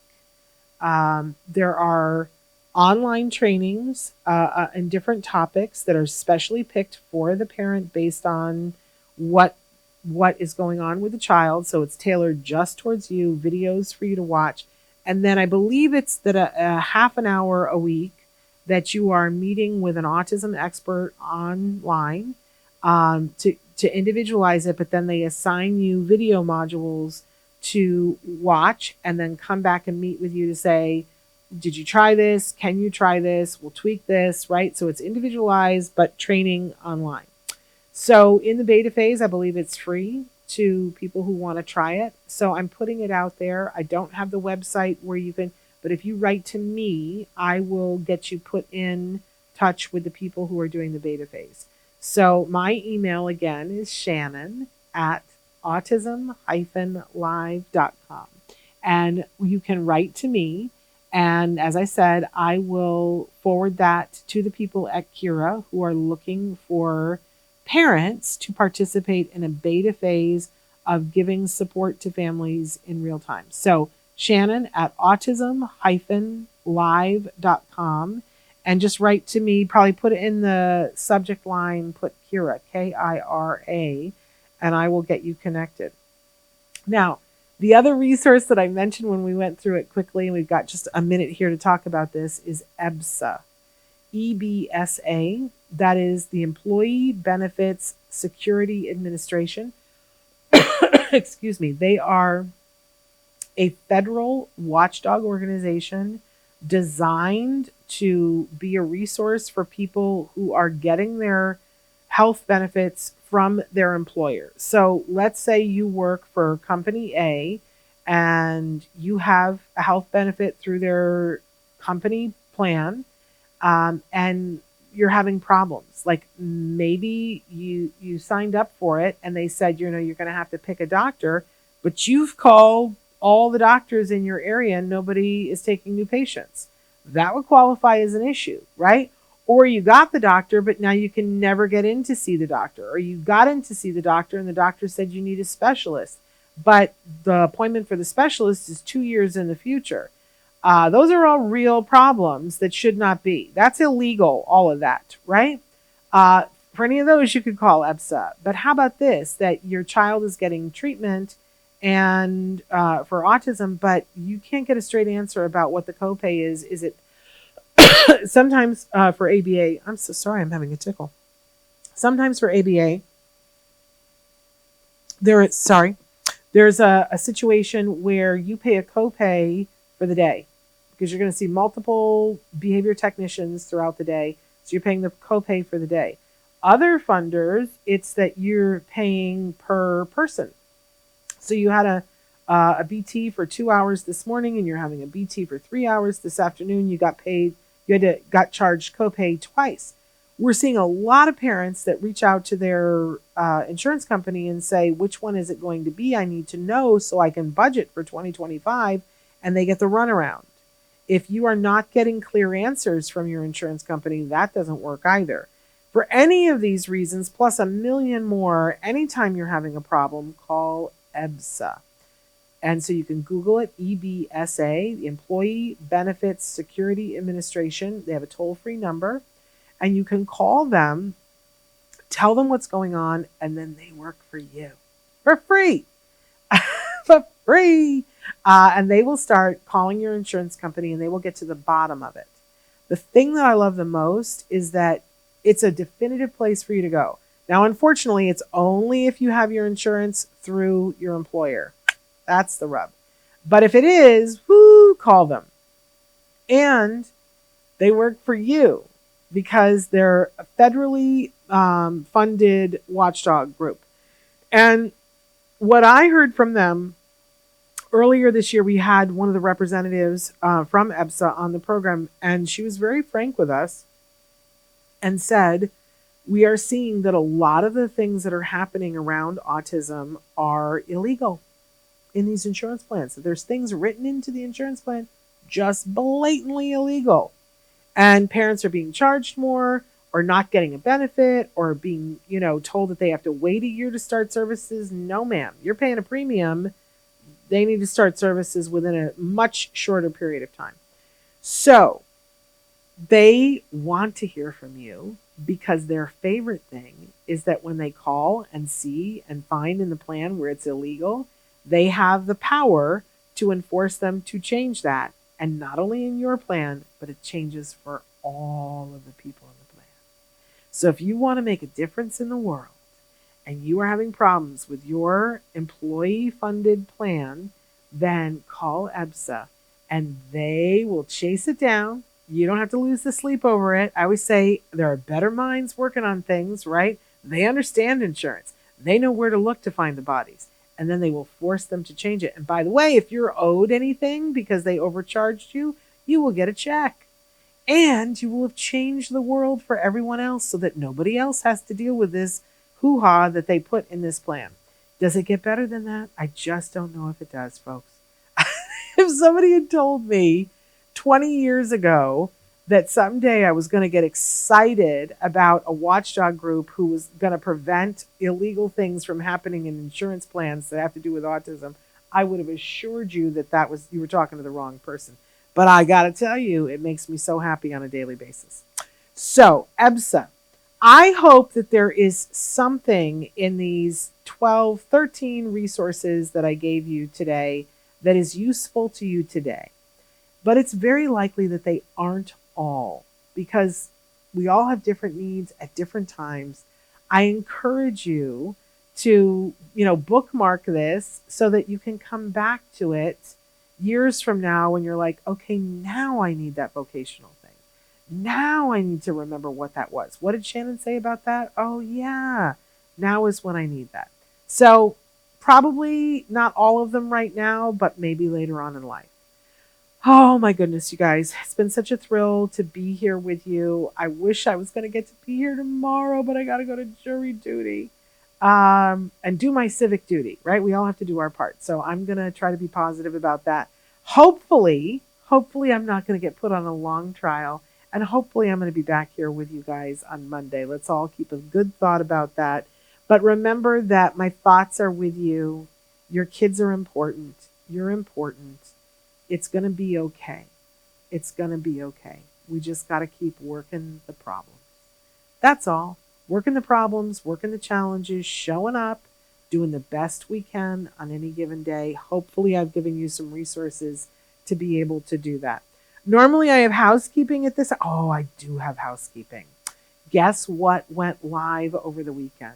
There are online trainings in different topics that are specially picked for the parent based on what is going on with the child. So it's tailored just towards you, videos for you to watch. And then I believe it's that a half an hour a week that you are meeting with an autism expert online. to individualize it, but then they assign you video modules to watch and then come back and meet with you to say, did you try this? Can you try this? We'll tweak this, right? So it's individualized, but training online. So in the beta phase, I believe it's free to people who want to try it. So I'm putting it out there. I don't have the website where you can, but if you write to me, I will get you put in touch with the people who are doing the beta phase. So my email again is Shannon at autism-live.com. And you can write to me. And as I said, I will forward that to the people at Kira who are looking for parents to participate in a beta phase of giving support to families in real time. So Shannon at autism-live.com. And just write to me, probably put it in the subject line, put Kira, Kira, and I will get you connected. Now, the other resource that I mentioned when we went through it quickly, and we've got just a minute here to talk about this, is EBSA. EBSA, that is the Employee Benefits Security Administration. Excuse me. They are a federal watchdog organization designed to be a resource for people who are getting their health benefits from their employer. So let's say you work for company A and you have a health benefit through their company plan, and you're having problems. Like maybe you signed up for it and they said, you're going to have to pick a doctor, but you've called all the doctors in your area and nobody is taking new patients. That would qualify as an issue, right? Or you got the doctor, but now you can never get in to see the doctor. Or you got in to see the doctor and the doctor said you need a specialist, but the appointment for the specialist is 2 years in the future. Those are all real problems that should not be. That's illegal, all of that, right? For any of those, you could call EBSA. But how about this, that your child is getting treatment and for autism, but you can't get a straight answer about what the copay is. Is it sometimes for ABA? I'm so sorry, I'm having a tickle. Sometimes for ABA, there's a situation where you pay a copay for the day because you're going to see multiple behavior technicians throughout the day. So you're paying the copay for the day. Other funders, it's that you're paying per person. So you had a BT for 2 hours this morning and you're having a BT for 3 hours this afternoon. You got charged copay twice. We're seeing a lot of parents that reach out to their insurance company and say, which one is it going to be? I need to know so I can budget for 2025, and they get the runaround. If you are not getting clear answers from your insurance company, that doesn't work either. For any of these reasons, plus a million more, anytime you're having a problem, call EBSA. And so you can Google it, EBSA, the Employee Benefits Security Administration. They have a toll-free number. And you can call them, tell them what's going on, and then they work for you for free. For free. And they will start calling your insurance company and they will get to the bottom of it. The thing that I love the most is that it's a definitive place for you to go. Now, unfortunately, it's only if you have your insurance through your employer. That's the rub. But if it is, call them. And they work for you because they're a federally funded watchdog group. And what I heard from them earlier this year, we had one of the representatives from EBSA on the program, and she was very frank with us and said, we are seeing that a lot of the things that are happening around autism are illegal in these insurance plans. So there's things written into the insurance plan just blatantly illegal. And parents are being charged more or not getting a benefit or being, told that they have to wait a year to start services. No, ma'am. You're paying a premium. They need to start services within a much shorter period of time. So they want to hear from you because their favorite thing is that when they call and see and find in the plan where it's illegal, they have the power to enforce them to change that. And not only in your plan, but it changes for all of the people in the plan. So if you want to make a difference in the world, and you are having problems with your employee-funded plan, then call EBSA and they will chase it down. You don't have to lose the sleep over it. I always say there are better minds working on things, right? They understand insurance. They know where to look to find the bodies. And then they will force them to change it. And by the way, if you're owed anything because they overcharged you, you will get a check. And you will have changed the world for everyone else so that nobody else has to deal with this hoo-ha that they put in this plan. Does it get better than that? I just don't know if it does, folks. If somebody had told me 20 years ago that someday I was going to get excited about a watchdog group who was going to prevent illegal things from happening in insurance plans that have to do with autism, I would have assured you that you were talking to the wrong person. But I got to tell you, it makes me so happy on a daily basis. So, EBSA, I hope that there is something in these 12, 13 resources that I gave you today that is useful to you today. But it's very likely that they aren't all, because we all have different needs at different times. I encourage you to, bookmark this so that you can come back to it years from now when you're like, okay, now I need that vocational thing. Now I need to remember what that was. What did Shannon say about that? Oh, yeah. Now is when I need that. So probably not all of them right now, but maybe later on in life. Oh my goodness, you guys. It's been such a thrill to be here with you. I wish I was going to get to be here tomorrow, but I got to go to jury duty and do my civic duty, right? We all have to do our part. So I'm going to try to be positive about that. Hopefully I'm not going to get put on a long trial. And hopefully I'm going to be back here with you guys on Monday. Let's all keep a good thought about that. But remember that my thoughts are with you. Your kids are important. You're important. It's going to be okay. It's going to be okay. We just got to keep working the problems. That's all. Working the problems, working the challenges, showing up, doing the best we can on any given day. Hopefully I've given you some resources to be able to do that. Normally I have housekeeping at this. Oh, I do have housekeeping. Guess what went live over the weekend?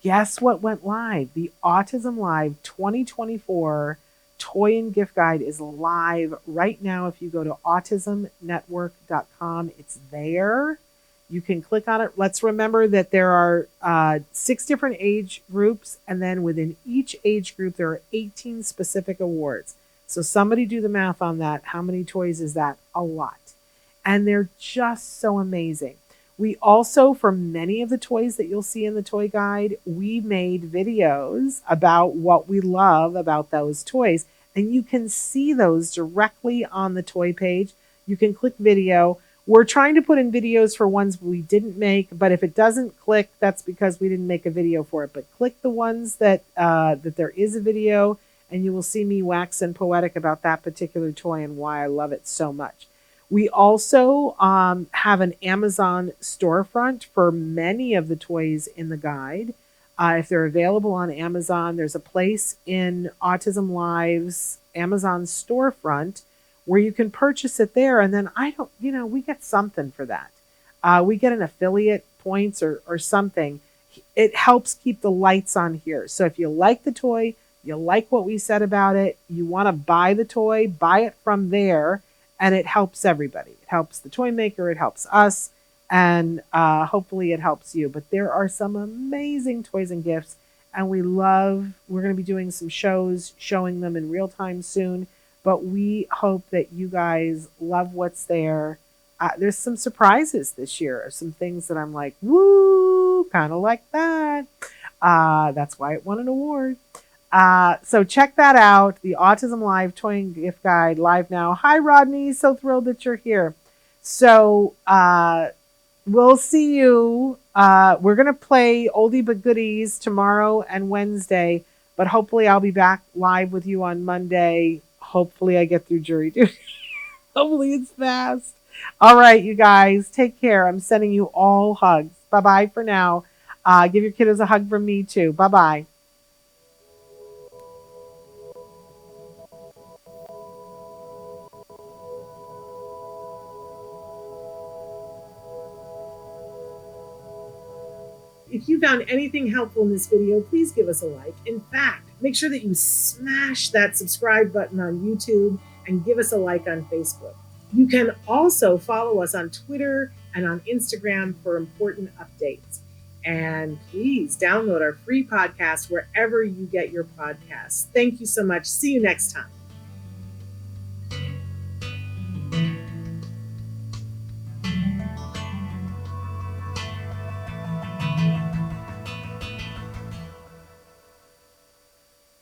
Guess what went live? The Autism Live 2024 Toy and Gift Guide is live right now. If you go to autismnetwork.com, it's there. You can click on it. Let's remember that there are 6 different age groups, and then within each age group, there are 18 specific awards. So somebody do the math on that. How many toys is that? A lot. And they're just so amazing. We also, for many of the toys that you'll see in the toy guide, we made videos about what we love about those toys. And you can see those directly on the toy page. You can click video. We're trying to put in videos for ones we didn't make, but if it doesn't click, that's because we didn't make a video for it. But click the ones that there is a video, and you will see me waxing poetic about that particular toy and why I love it so much. We also have an Amazon storefront for many of the toys in the guide. If they're available on Amazon, there's a place in Autism Live's Amazon storefront where you can purchase it there. And then we get something for that. We get an affiliate points or something. It helps keep the lights on here. So if you like the toy, you like what we said about it, you want to buy the toy, buy it from there. And it helps everybody. It helps the toy maker. It helps us. And hopefully it helps you. But there are some amazing toys and gifts. And we're going to be doing some shows, showing them in real time soon. But we hope that you guys love what's there. There's some surprises this year. Some things that I'm like, woo, kind of like that. That's why it won an award. So check that out. The Autism Live Toy and Gift Guide live now. Hi, Rodney. So thrilled that you're here. So we'll see you. We're going to play oldie but goodies tomorrow and Wednesday, but hopefully I'll be back live with you on Monday. Hopefully I get through jury duty. Hopefully it's fast. All right, you guys, take care. I'm sending you all hugs. Bye-bye for now. Give your kiddos a hug from me too. Bye-bye. If you found anything helpful in this video, please give us a like. In fact, make sure that you smash that subscribe button on YouTube and give us a like on Facebook. You can also follow us on Twitter and on Instagram for important updates. And please download our free podcast wherever you get your podcasts. Thank you so much. See you next time.